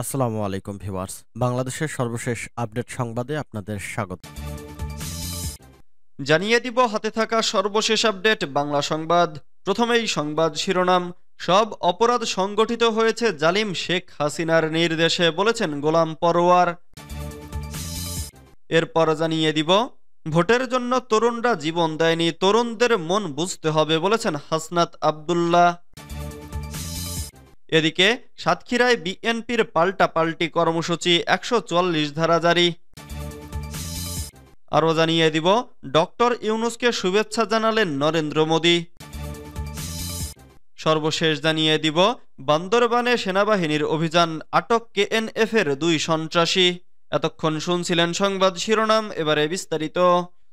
আসসালামু আলাইকুম ভিউয়ার্স। বাংলাদেশের সর্বশেষ আপডেট সংবাদে আপনাদের স্বাগত। জানিয়ে দিব হাতে থাকা সর্বশেষ আপডেট বাংলা সংবাদ। প্রথমেই সংবাদ শিরোনাম। সব অপরাধ সংগঠিত হয়েছে জালিম শেখ হাসিনার নির্দেশে, বলেছেন গোলাম পরোয়ার। এরপর জানিয়ে দিব ভোটের জন্য তরুণরা জীবন দেয়নি, তরুণদের মন বুঝতে হবে, বলেছেন হাসনাত আব্দুল্লাহ। এদিকে সাতক্ষীরায় বিএনপির পাল্টাপাল্টি কর্মসূচি, ১৪৪ ধারা জারি। আরও জানিয়ে দিব ডক্টর ইউনূসকে শুভেচ্ছা জানালেন নরেন্দ্র মোদি। সর্বশেষ জানিয়ে দিব বান্দরবানে সেনাবাহিনীর অভিযান, আটক কেএনএফ-এর ২ সন্ত্রাসী। এতক্ষণ শুনছিলেন সংবাদ শিরোনাম, এবারে বিস্তারিত।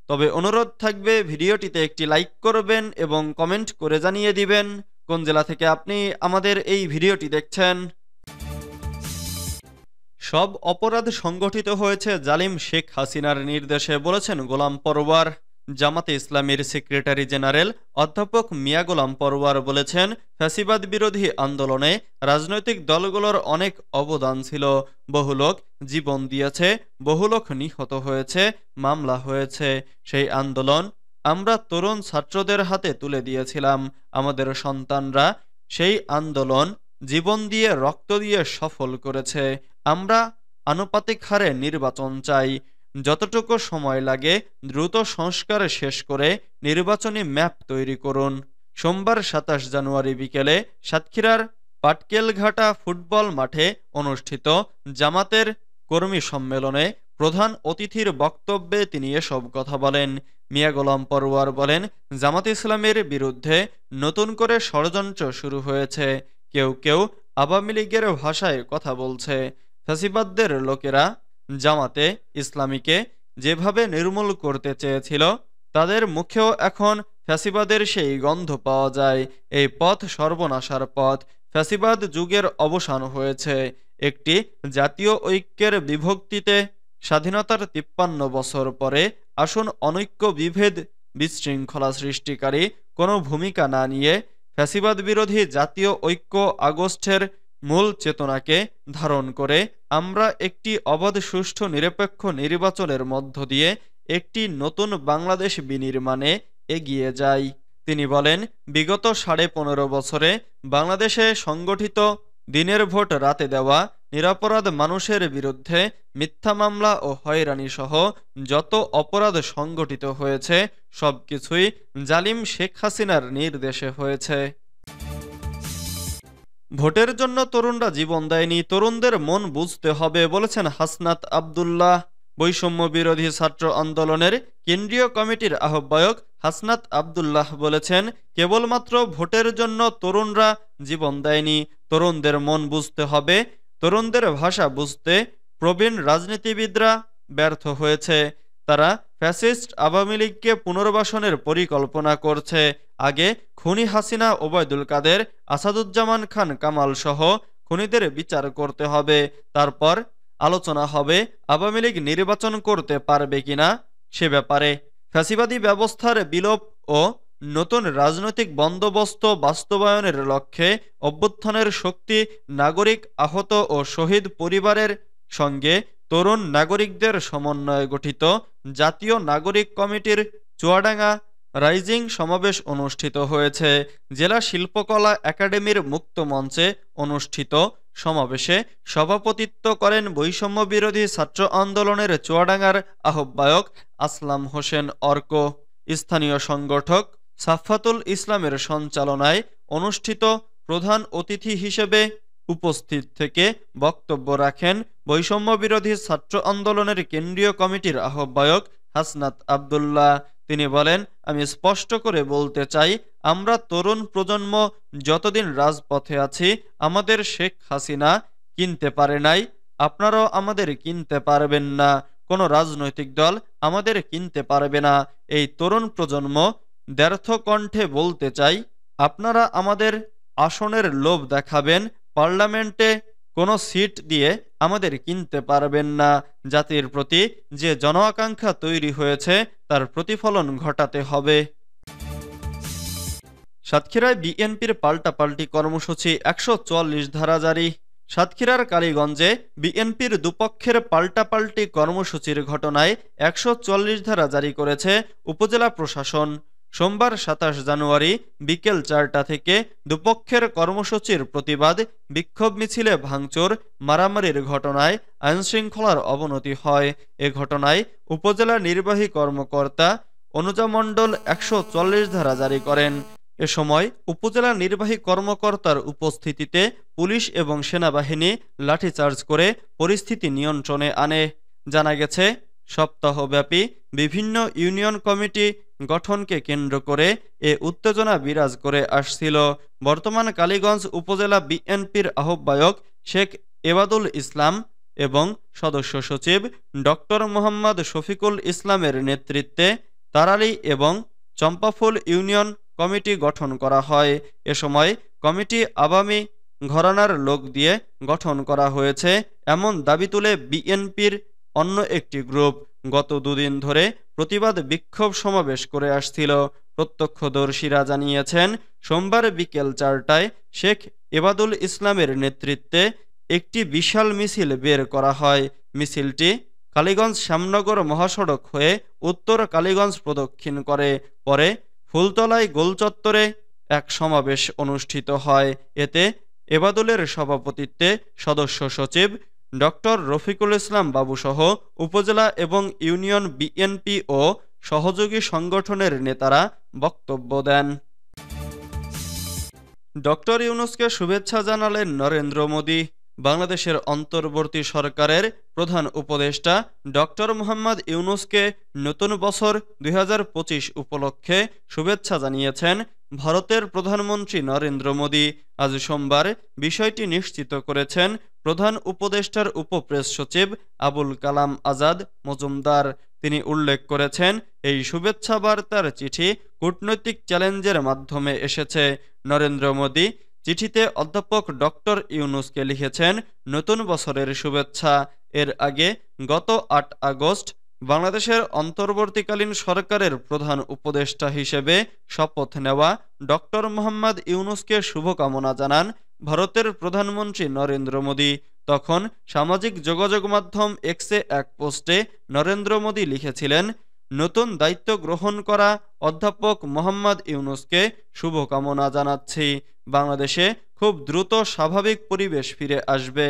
তবে অনুরোধ থাকবে ভিডিওটিতে একটি লাইক করবেন এবং কমেন্ট করে জানিয়ে দিবেন কোন জেলা থেকে আপনি আমাদের এই ভিডিওটি দেখছেন। সব অপরাধ সংগঠিত হয়েছে জালিম শেখ হাসিনার নির্দেশে, বলেছেন গোলাম পরোয়ার। জামাতে ইসলামীর সেক্রেটারি জেনারেল অধ্যাপক মিয়া গোলাম পরোয়ার বলেছেন, ফ্যাসিবাদ বিরোধী আন্দোলনে রাজনৈতিক দলগুলোর অনেক অবদান ছিল। বহু লোক জীবন দিয়েছে, বহু লোক নিহত হয়েছে, মামলা হয়েছে। সেই আন্দোলন আমরা তরুণ ছাত্রদের হাতে তুলে দিয়েছিলাম। আমাদের সন্তানরা সেই আন্দোলন জীবন দিয়ে রক্ত দিয়ে সফল করেছে। আমরা আনুপাতিক হারে নির্বাচন চাই। যতটুকু সময় লাগে দ্রুত সংস্কার শেষ করে নির্বাচনী ম্যাপ তৈরি করুন। সোমবার ২৭ জানুয়ারি বিকেলে সাতক্ষীরার পাটকেলঘাটা ফুটবল মাঠে অনুষ্ঠিত জামাতের কর্মী সম্মেলনে প্রধান অতিথির বক্তব্যে তিনি এসব কথা বলেন। মিয়া গোলাম পরোয়ার বলেন, জামাত ইসলামের বিরুদ্ধে নতুন করে ষড়যন্ত্র শুরু হয়েছে। কেউ কেউ আওয়ামী লীগের ভাষায় কথা বলছে। ফ্যাসিবাদদের লোকেরা জামাতে ইসলামীকে যেভাবে নির্মূল করতে চেয়েছিল, তাদের মুখেও এখন ফ্যাসিবাদের সেই গন্ধ পাওয়া যায়। এই পথ সর্বনাশার পথ। ফ্যাসিবাদ যুগের অবসান হয়েছে। একটি জাতীয় ঐক্যের বিভক্তিতে স্বাধীনতার ৫৩ বছর পরে আসুন অনৈক্য, বিভেদ, বিশৃঙ্খলা সৃষ্টিকারী কোনো ভূমিকা না নিয়ে ফ্যাসিবাদ বিরোধী জাতীয় ঐক্য আগস্টের মূল চেতনাকে ধারণ করে আমরা একটি অবাধ, সুষ্ঠু, নিরপেক্ষ নির্বাচনের মধ্য দিয়ে একটি নতুন বাংলাদেশ বিনির্মাণে এগিয়ে যাই। তিনি বলেন, বিগত ১৫.৫ বছরে বাংলাদেশে সংগঠিত দিনের ভোট রাতে দেওয়া, নিরপরাধ মানুষের বিরুদ্ধে মিথ্যা মামলা ও হয়রানি সহ যত অপরাধ সংগঠিত হয়েছে সবকিছুই জালিম শেখ হাসিনার নির্দেশে হয়েছে। ভোটের জন্য তরুণরা জীবন দেয়নি, তরুণদের মন বুঝতে হবে, বলেছেন হাসনাত আব্দুল্লাহ। বৈষম্য বিরোধী ছাত্র আন্দোলনের কেন্দ্রীয় কমিটির আহ্বায়ক হাসনাত আব্দুল্লাহ বলেছেন, কেবলমাত্র ভোটের জন্য তরুণরা জীবন দেয়নি, তরুণদের মন বুঝতে হবে। তরুণদের ভাষা বুঝতে প্রবীণ রাজনীতিবিদরা ব্যর্থ হয়েছে। তারা ফ্যাসিস্ট আওয়ামী লীগকে পুনর্বাসনের পরিকল্পনা করছে। আগে খুনি হাসিনা, ওবায়দুল কাদের, আসাদুজ্জামান খান কামাল সহ খুনিদের বিচার করতে হবে। তারপর আলোচনা হবে আওয়ামী লীগ নির্বাচন করতে পারবে কিনা সে ব্যাপারে। ফ্যাসিবাদী ব্যবস্থার বিলোপ ও নতুন রাজনৈতিক বন্দোবস্ত বাস্তবায়নের লক্ষ্যে অভ্যুত্থানের শক্তি, নাগরিক আহত ও শহীদ পরিবারের সঙ্গে তরুণ নাগরিকদের সমন্বয়ে গঠিত জাতীয় নাগরিক কমিটির চুয়াডাঙ্গা রাইজিং সমাবেশ অনুষ্ঠিত হয়েছে। জেলা শিল্পকলা একাডেমির মুক্ত মঞ্চে অনুষ্ঠিত সমাবেশে সভাপতিত্ব করেন বৈষম্য বিরোধী ছাত্র আন্দোলনের চুয়াডাঙ্গার আহ্বায়ক আসলাম হোসেন অর্ক। স্থানীয় সংগঠক সাফাতুল ইসলামের সঞ্চালনায় অনুষ্ঠিত প্রধান অতিথি হিসেবে উপস্থিত থেকে বক্তব্য রাখেন বৈষম্য বিরোধী ছাত্র আন্দোলনের কেন্দ্রীয় কমিটির আহ্বায়ক হাসনাত আব্দুল্লাহ। তিনি বলেন, আমি স্পষ্ট করে বলতে চাই, আমরা তরুণ প্রজন্ম যতদিন রাজপথে আছি আমাদের শেখ হাসিনা কিনতে পারে নাই, আপনারাও আমাদের কিনতে পারবেন না। কোনো রাজনৈতিক দল আমাদের কিনতে পারবে না। এই তরুণ প্রজন্ম দ্ব্যর্থ কণ্ঠে বলতে চাই, আপনারা আমাদের আসনের লোভ দেখাবেন, পার্লামেন্টে কোনো সিট দিয়ে আমাদের কিনতে পারবেন না। জাতির প্রতি যে জন আকাঙ্ক্ষা তৈরি হয়েছে তার প্রতিফলন ঘটাতে হবে। সাতক্ষীরায় বিএনপির পাল্টাপাল্টি কর্মসূচি, ১৪৪ ধারা জারি। সাতক্ষীরার কালীগঞ্জে বিএনপির দুপক্ষের পাল্টাপাল্টি কর্মসূচির ঘটনায় ১৪৪ ধারা জারি করেছে উপজেলা প্রশাসন। সোমবার ২৭ জানুয়ারি বিকেল ৪টা থেকে দুপক্ষের কর্মসূচির প্রতিবাদ বিক্ষোভ মিছিলে ভাঙচুর মারামারির ঘটনায় আইনশৃঙ্খলার অবনতি হয়। এ ঘটনায় উপজেলা নির্বাহী কর্মকর্তা অনুজা মণ্ডল ১৪৪ ধারা জারি করেন। এ সময় উপজেলা নির্বাহী কর্মকর্তার উপস্থিতিতে পুলিশ এবং সেনাবাহিনী লাঠিচার্জ করে পরিস্থিতি নিয়ন্ত্রণে আনে। জানা গেছে, সপ্তাহব্যাপী বিভিন্ন ইউনিয়ন কমিটি গঠনকে কেন্দ্র করে এ উত্তেজনা বিরাজ করে আসছিল। বর্তমান কালীগঞ্জ উপজেলা বিএনপির আহ্বায়ক শেখ এবাদুল ইসলাম এবং সদস্য সচিব ডক্টর মোহাম্মদ শফিকুল ইসলামের নেতৃত্বে তারালি এবং চম্পাফুল ইউনিয়ন কমিটি গঠন করা হয়। এ সময় কমিটি আওয়ামী ঘরানার লোক দিয়ে গঠন করা হয়েছে এমন দাবি তুলে বিএনপির অন্য একটি গ্রুপ গত দুদিন ধরে প্রতিবাদ বিক্ষোভ সমাবেশ করে আসছিল। প্রত্যক্ষদর্শীরা জানিয়েছেন, সোমবার বিকেল ৪টায় শেখ এবাদুল ইসলামের নেতৃত্বে একটি বিশাল মিছিল বের করা হয়। মিছিলটি কালীগঞ্জ শ্যামনগর মহাসড়ক হয়ে উত্তর কালীগঞ্জ প্রদক্ষিণ করে পরে ফুলতলায় গোলচত্বরে এক সমাবেশ অনুষ্ঠিত হয়। এতে এবাদুলের সভাপতিত্বে সদস্য সচিব ডক্টর রফিকুল ইসলাম বাবুসহ উপজেলা এবং ইউনিয়ন বিএনপি ও সহযোগী সংগঠনের নেতারা বক্তব্য দেন। ডক্টর ইউনূসকে শুভেচ্ছা জানালেন নরেন্দ্র মোদি। বাংলাদেশের অন্তর্বর্তী সরকারের প্রধান উপদেষ্টা ডক্টর মোহাম্মদ ইউনূসকে নতুন বছর ২০২৫ উপলক্ষে শুভেচ্ছা জানিয়েছেন ভারতের প্রধানমন্ত্রী নরেন্দ্র মোদি। আজ সোমবার বিষয়টি নিশ্চিত করেছেন প্রধান উপদেষ্টার উপপ্রেস সচিব আবুল কালাম আজাদ মজুমদার। তিনি উল্লেখ করেছেন, এই শুভেচ্ছা বার্তার চিঠি কূটনৈতিক চ্যালেঞ্জের মাধ্যমে এসেছে। নরেন্দ্র মোদি চিঠিতে অধ্যাপক ডক্টর ইউনূসকে লিখেছেন নতুন বছরের শুভেচ্ছা। এর আগে গত ৮ আগস্ট বাংলাদেশের অন্তর্বর্তীকালীন সরকারের প্রধান উপদেষ্টা হিসেবে শপথ নেওয়া ডক্টর মোহাম্মদ ইউনূসকে শুভকামনা জানান ভারতের প্রধানমন্ত্রী নরেন্দ্র মোদি। তখন সামাজিক যোগাযোগ মাধ্যম এক্সে এক পোস্টে নরেন্দ্র মোদি লিখেছিলেন, নতুন দায়িত্ব গ্রহণ করা অধ্যাপক মোহাম্মদ ইউনূসকে শুভকামনা জানাচ্ছি। বাংলাদেশে খুব দ্রুত স্বাভাবিক পরিবেশ ফিরে আসবে।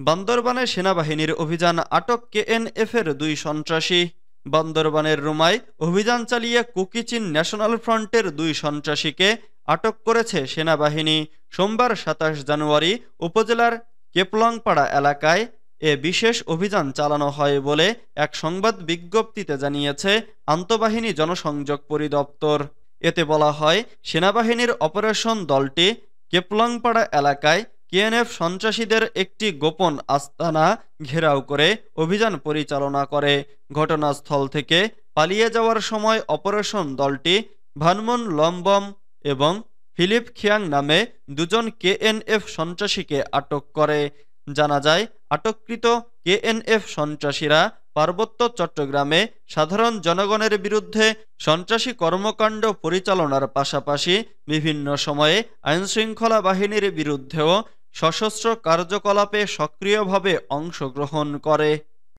বান্দরবানে সেনাবাহিনীর অভিযান, আটক কেএনএফের ২ সন্ত্রাসী। বান্দরবানের রুমায় অভিযান চালিয়ে কুকিচিন ন্যাশনাল ফ্রন্টের ২ সন্ত্রাসীকে আটক করেছে সেনাবাহিনী। সোমবার ২৭ জানুয়ারি উপজেলার কেপলংপাড়া এলাকায় এ বিশেষ অভিযান চালানো হয় বলে এক সংবাদ বিজ্ঞপ্তিতে জানিয়েছে আন্তঃবাহিনী জনসংযোগ পরিদপ্তর। এতে বলা হয়, সেনাবাহিনীর অপারেশন দলটি কেপলংপাড়া এলাকায় কেএনএফ সন্ত্রাসীদের একটি গোপন আস্তানা ঘেরাও করে অভিযান পরিচালনা করে। ঘটনাস্থল থেকে পালিয়ে যাওয়ার সময় অপারেশন দলটি ভানমুন লম্বম এবং ফিলিপ খিয়াং নামে ২ জন কেএনএফ সন্ত্রাসীকে আটক করে। জানা যায়, আটককৃত কেএনএফ সন্ত্রাসীরা পার্বত্য চট্টগ্রামে সাধারণ জনগণের বিরুদ্ধে সন্ত্রাসী কর্মকাণ্ড পরিচালনার পাশাপাশি বিভিন্ন সময়ে আইনশৃঙ্খলা বাহিনীর বিরুদ্ধেও সশস্ত্র কার্যকলাপে সক্রিয়ভাবে অংশগ্রহণ করে।